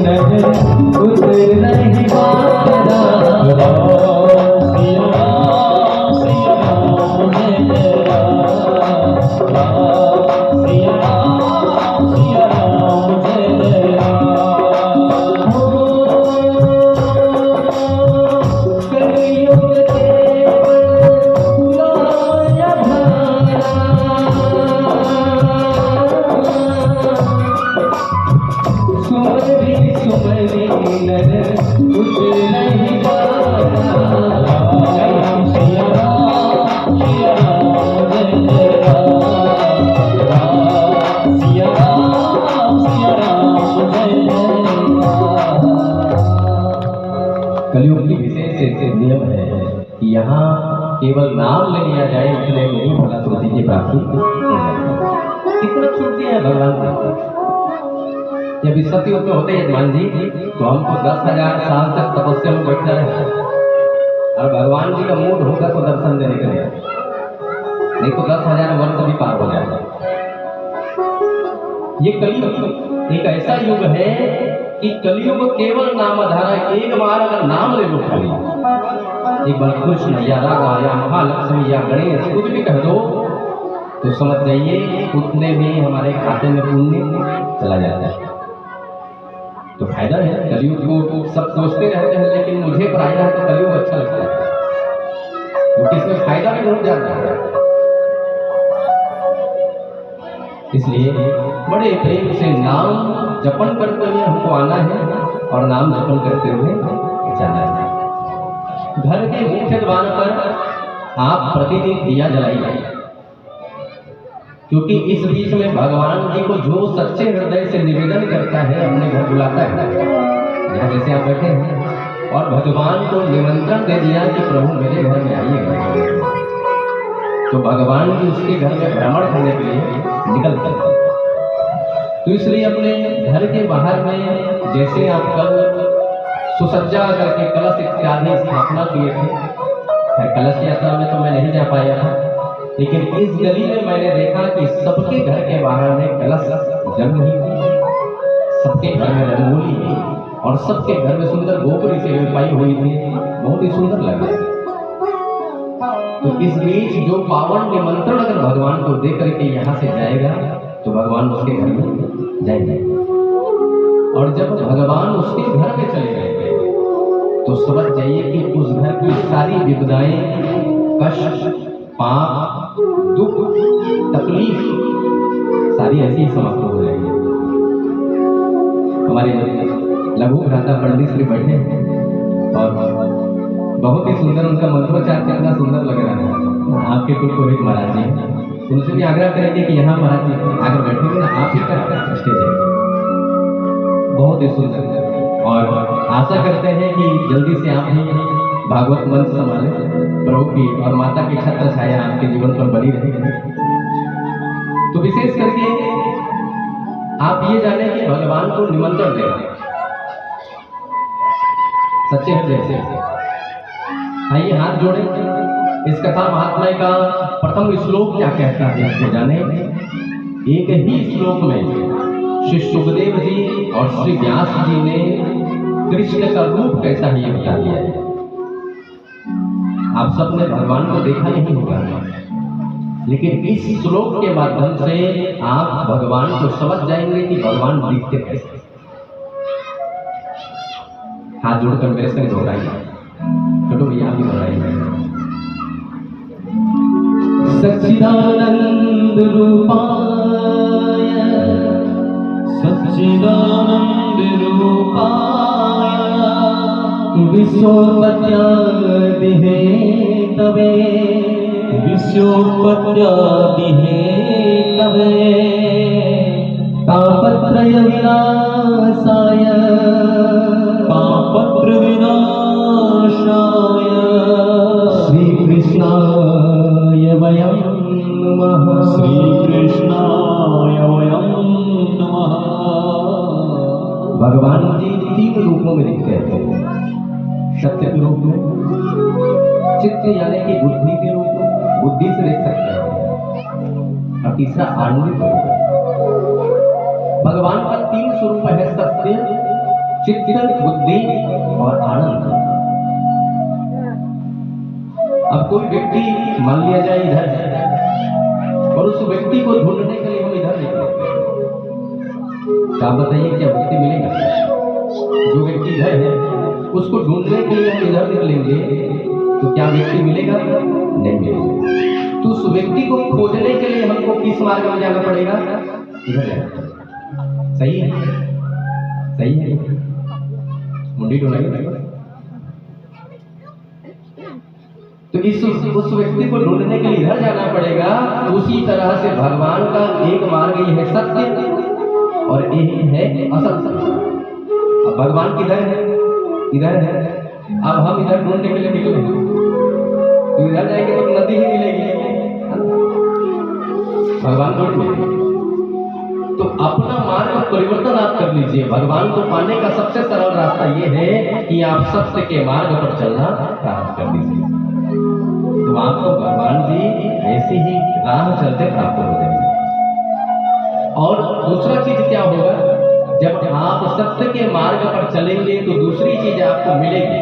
नजर उतर नहीं पाता। सिया राम जय जय राम, सिया राम जय जय राम। कलयुग केवल लाया सुमरी सुमरी नजर उतर नहीं पाता। सिया राम जय जय राम, सिया राम जय जय राम। कलयुग की विशेष ऐसे नियम है कि यहाँ केवल नाम ले लिया जाए इतने में ही भला श्रुति की प्राप्ति हो जाती है। कितना छूट दिया है भगवान ने। जब इस सत्य में होते यजमान जी तो हमको 10,000 साल तक तपस्या में बैठना है और भगवान जी का मूड होगा तो दर्शन देने के लिए, नहीं तो 10,000 वर्ष भी पार हो जाएगा। ये कलयुग एक ऐसा युग है कि कलयुग केवल नामधारा, एक बार अगर नाम ले लो खाली, एक बार कृष्ण या राधा या महालक्ष्मी या गणेश कुछ भी कह दो तो समझ जाइए उतने में हमारे खाते में पुण्य चला जाता है। तो फायदा है कलयुग को सब सोचते रहते हैं, लेकिन मुझे फायदा है तो कलयुग अच्छा लगता है क्योंकि इसमें फायदा भी बहुत ज्यादा है। इसलिए बड़े प्रेम से नाम जपन करते हुए हमको आना है और नाम जपन करते हुए जाना है। घर के मुख्य द्वार पर आप प्रतिदिन दिया जलाइए, क्योंकि इस बीच में भगवान जी को जो सच्चे हृदय से निवेदन करता है अपने घर बुलाता है। यहाँ जैसे आप बैठे हैं और भगवान को निमंत्रण दे दिया कि प्रभु मेरे घर में आइए, तो भगवान जी उसके घर में भ्रमण करने के लिए निकलते हैं। तो इसलिए अपने घर के बाहर में जैसे आप कल सुसज्जा करके कलश इत्यादि स्थापना किए थे, कलश यात्रा में तो मैं नहीं जा पाया था, लेकिन इस गली में मैंने देखा कि सबके घर के बाहर में कलश जम रही थी, सबके घर में रंगोली थी और सबके घर में सुंदर गोबरी से लिपाई हुई थी, बहुत ही सुंदर लग रहा। तो इस बीच जो पावन निमंत्रण अगर भगवान को दे करके यहाँ से जाएगा तो भगवान उसके घर में जाएंगे, और जब भगवान उसके घर में चले गए तो समझ जाइए कि उस घर की सारी विपदाएं, कष्ट, पाप, दुख, तकलीफ सारी ऐसी ही समाप्त हो जाएगी। हमारे लघु भ्राता पंडित श्री बैठे और बहुत ही सुंदर उनका मंत्रोच्चार कितना सुंदर लग रहा है। आपके कुल पुरोहित महाराज जी, उनसे भी आग्रह करेंगे कि यहाँ महाराज जी आकर बैठेंगे ना, आप ही कर स्टेज है, बहुत ही सुंदर। और आशा करते हैं कि जल्दी से आप ही भागवत मंच संभाले, प्रभु की और माता की छत्र छाया आपके जीवन पर बनी रहेगी। तो विशेष करके आप ये जाने कि भगवान को निमंत्रण देना सच्चे हृदय से। आइए हाथ जोड़े, इस कथा महात्मा का प्रथम श्लोक क्या कहता है आपको जाने। एक ही श्लोक में श्री सुखदेव जी और श्री व्यास जी ने कृष्ण का रूप कैसा है ये बता दिया है। आप सबने भगवान को देखा नहीं होगा, लेकिन इस श्लोक के माध्यम से आप भगवान को समझ जाएंगे कि भगवान दिखते कैसे। हाथ जोड़कर मेरे संग दोहराइए, छोटो भैया आप भी दोहराइए। सच्चिदानंद रूपाय सच्चिदानंद रूपाय विश्वोत्पत्त्यादि हेतवे विश्वोत्पत्त्यादि हेतवे तापत्रय विनाशाय तापत्र विनाशाय श्री कृष्णाय वयं नमः श्री कृष्णाय वयं नमः। भगवान जी 3 रूपों में दिखते हैं, सत्य के रूप में, चित्त यानी कि बुद्धि के रूप में, बुद्धि से देख सकते हैं, और तीसरा आनंदित रूप। भगवान का 3 स्वरूप है, सत्य, चित्त, बुद्धि और आनंद। अब कोई व्यक्ति मान लिया जाए इधर है और उस व्यक्ति को ढूंढने के लिए हम इधर निकले, तो आप बताइए क्या मुक्ति मिलेगा? जो व्यक्ति इधर है उसको ढूंढने के लिए हम इधर निकलेंगे तो क्या व्यक्ति मिलेगा? नहीं मिलेगा। तो उस व्यक्ति को खोजने के लिए हमको किस मार्ग में जाना पड़ेगा? इधर जाना। सही है? सही है? मुंडी ढूंढाइए। तो उस व्यक्ति को ढूंढने के लिए इधर जाना पड़ेगा। उसी तरह से भगवान का एक मार्ग ये है सत्य और एक है असत्य। अब भगवान किधर है? इधर है। अब हम इधर ढूंढने के लिए निकले तो इधर जाएंगे तो नदी ही मिलेगी, भगवान को मिलेगी। तो अपना मार्ग परिवर्तन आप कर लीजिए। भगवान को पाने का सबसे सरल रास्ता ये है कि आप सत्य के मार्ग पर चलना प्रारंभ कर दीजिए, तो आपको भगवान जी ऐसे ही राह चलते प्राप्त हो जाएंगे। और दूसरा चीज क्या होगा? जब आप सत्य के मार्ग पर चलेंगे तो दूसरी चीज आपको मिलेगी,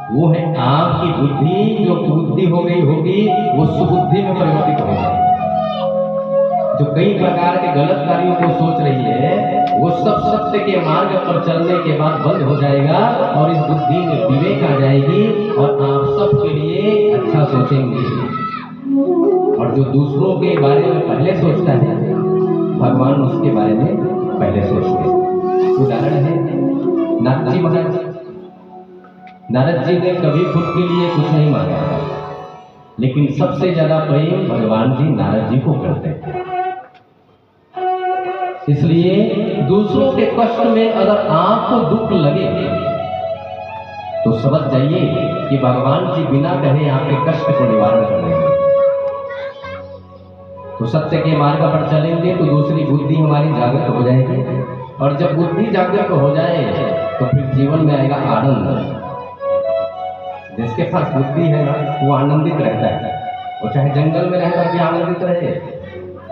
वो है आपकी बुद्धि। जो बुद्धि हो गई होगी वो सुबुद्धि में परिवर्तित हो जाएगी। जो कई प्रकार के गलत कार्यों को सोच रही है वो सब सत्य के मार्ग पर चलने के बाद बंद हो जाएगा और इस बुद्धि में विवेक आ जाएगी और आप सबके लिए अच्छा सोचेंगे। और जो दूसरों के बारे में पहले सोचता है भगवान उसके बारे में पहले सोचते हैं। उदाहरण है नारद जी महाराज। नारद जी ने कभी खुद के लिए कुछ नहीं मांगा, लेकिन सबसे ज्यादा प्रेम भगवान जी नारद जी को करते थे। इसलिए दूसरों के कष्ट में अगर आपको दुख लगे तो समझ जाइए कि भगवान जी बिना कहे आपके कष्ट को निवारण कर देंगे। तो सत्य के मार्ग पर चलेंगे तो दूसरी बुद्धि हमारी जागृत हो जाएगी और जब बुद्धि जागृत हो जाए तो फिर जीवन में आएगा आनंद। जिसके पास बुद्धि है ना वो आनंदित रहता है। वो चाहे जंगल में रहकर भी आनंदित रहे,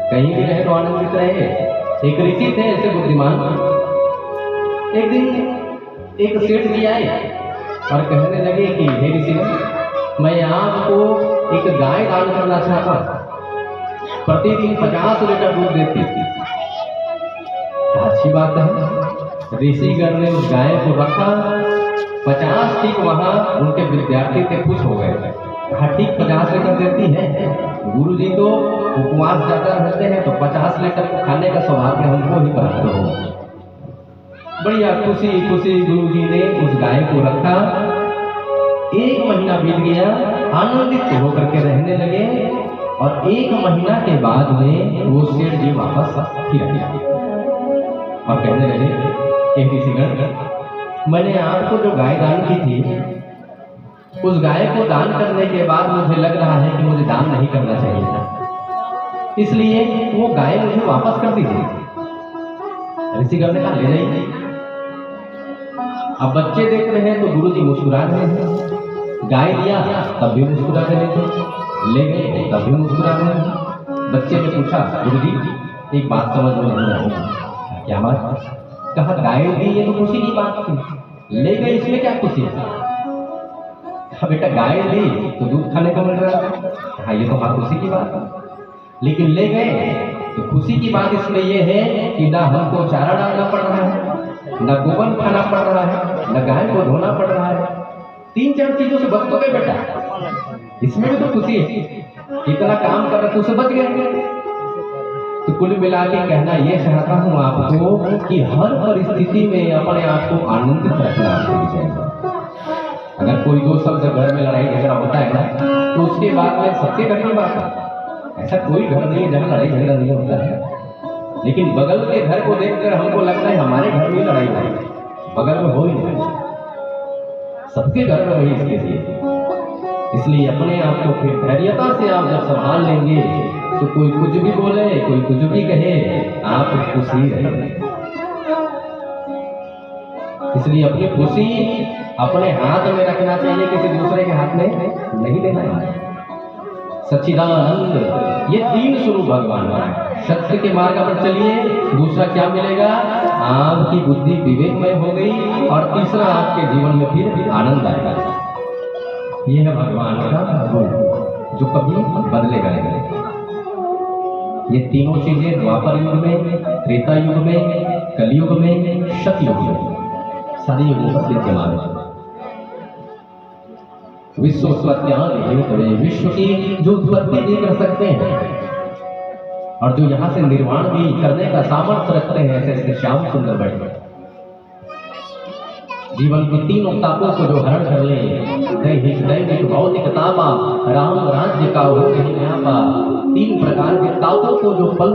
कहीं भी रहे तो आनंदित रहे। एक ऋषि थे ऐसे बुद्धिमान। एक दिन एक सेठ जी आए और कहने लगे कि हे ऋषि, मैं आपको एक गाय दान करना चाहता हूं, प्रतिदिन 50 लीटर दूध देती थी। अच्छी बात है। ऋषिगण ने उस गाय को रखा। 50 ठीक वहां उनके विद्यार्थी थे, खुश हो गए। ठीक 50 लीटर देती है, गुरु जी तो उपवास ज्यादा रहते हैं तो 50 लीटर को खाने का सौभाग्य हमको ही प्राप्त होगा। बढ़िया खुशी खुशी गुरु जी ने उस गाय को रखा। 1 महीना बीत गया, आनंदित होकर के रहने लगे और 1 महीना के बाद में वो सेठ जी वापस फिर गया और कहने लगे कि ऋषिगण, मैंने आपको जो गाय दान की थी उस गाय को दान करने के बाद मुझे लग रहा है कि मुझे दान नहीं करना चाहिए था, इसलिए वो गाय मुझे वापस कर दीजिए। ऋषिगण ने कहा ले जाइए। अब बच्चे देख रहे हैं तो गुरु जी मुस्कुरा रहे हैं। गाय दिया तब भी मुस्कुरा रहे थे, ले गए तब भी मुस्कुरा रहे हैं। बच्चे ने पूछा गुरु जी एक बात समझ में नहीं आई। क्या बात? कहा गाय दी ये तो खुशी की बात थी, ले गए इसमें क्या खुशी है? बेटा गाय दी तो दूध खाने को मिल रहा है, हाँ ये तो बात खुशी की बात है, लेकिन ले गए तो खुशी की बात इसमें यह है कि ना हमको चारा डालना पड़ रहा है, न गोबर खाना पड़ रहा है, न गाय को धोना पड़ रहा है। 3-4 चीजों से बच तो गए बेटा, इसमें भी तो खुशी है। इतना काम कर रहा तो उसे बच गए। तो कुल मिला के कहना ये चाहता हूँ आपको कि हर परिस्थिति में अपने आप को आनंदित रखना चाहिए। अगर कोई 2 शब्द घर में लड़ाई झगड़ा होता है ना तो उसके बाद में सबसे कठिन बात है। ऐसा कोई घर नहीं है जहाँ लड़ाई झगड़ा नहीं होता है, लेकिन बगल के घर को देखकर हमको लगता है हमारे घर में लड़ाई हो, बगल में हो ही नहीं, सबके घर में वही स्थिति है। इसलिए अपने आप को फिर धैर्यता से आप जब संभाल लेंगे तो कोई कुछ भी बोले, कोई कुछ भी कहे, आप खुशी रहेंगे। इसलिए अपनी खुशी अपने हाथ में रखना चाहिए, किसी दूसरे के हाथ में नहीं लेना है। सच्चिदानंद ये 3 स्वरूप भगवान का। सत्य के मार्ग पर चलिए, दूसरा क्या मिलेगा? आपकी बुद्धि विवेकमय हो गई, और तीसरा आपके जीवन में फिर आनंद आएगा। ये है भगवान का रूप जो कभी बदलेगा नहीं। ये तीनों चीजें द्वापर युग में, त्रेता युग में, कलयुग में, सतयुग में सारी युगों पर विद्यमान है। विश्व विश्व की जो उत्पत्ति भी कर सकते हैं और जो यहाँ से निर्माण भी करने का सामर्थ्य रखते हैं, ऐसे ऐसे श्याम सुंदर बैठे जीवन की तीनों तापों को जो हरण कर ले, दैहिक दैनिक भौतिक तापा, राम राज्य का हो नहीं यहाँ पा, तीन प्रकार के तापों को जो पल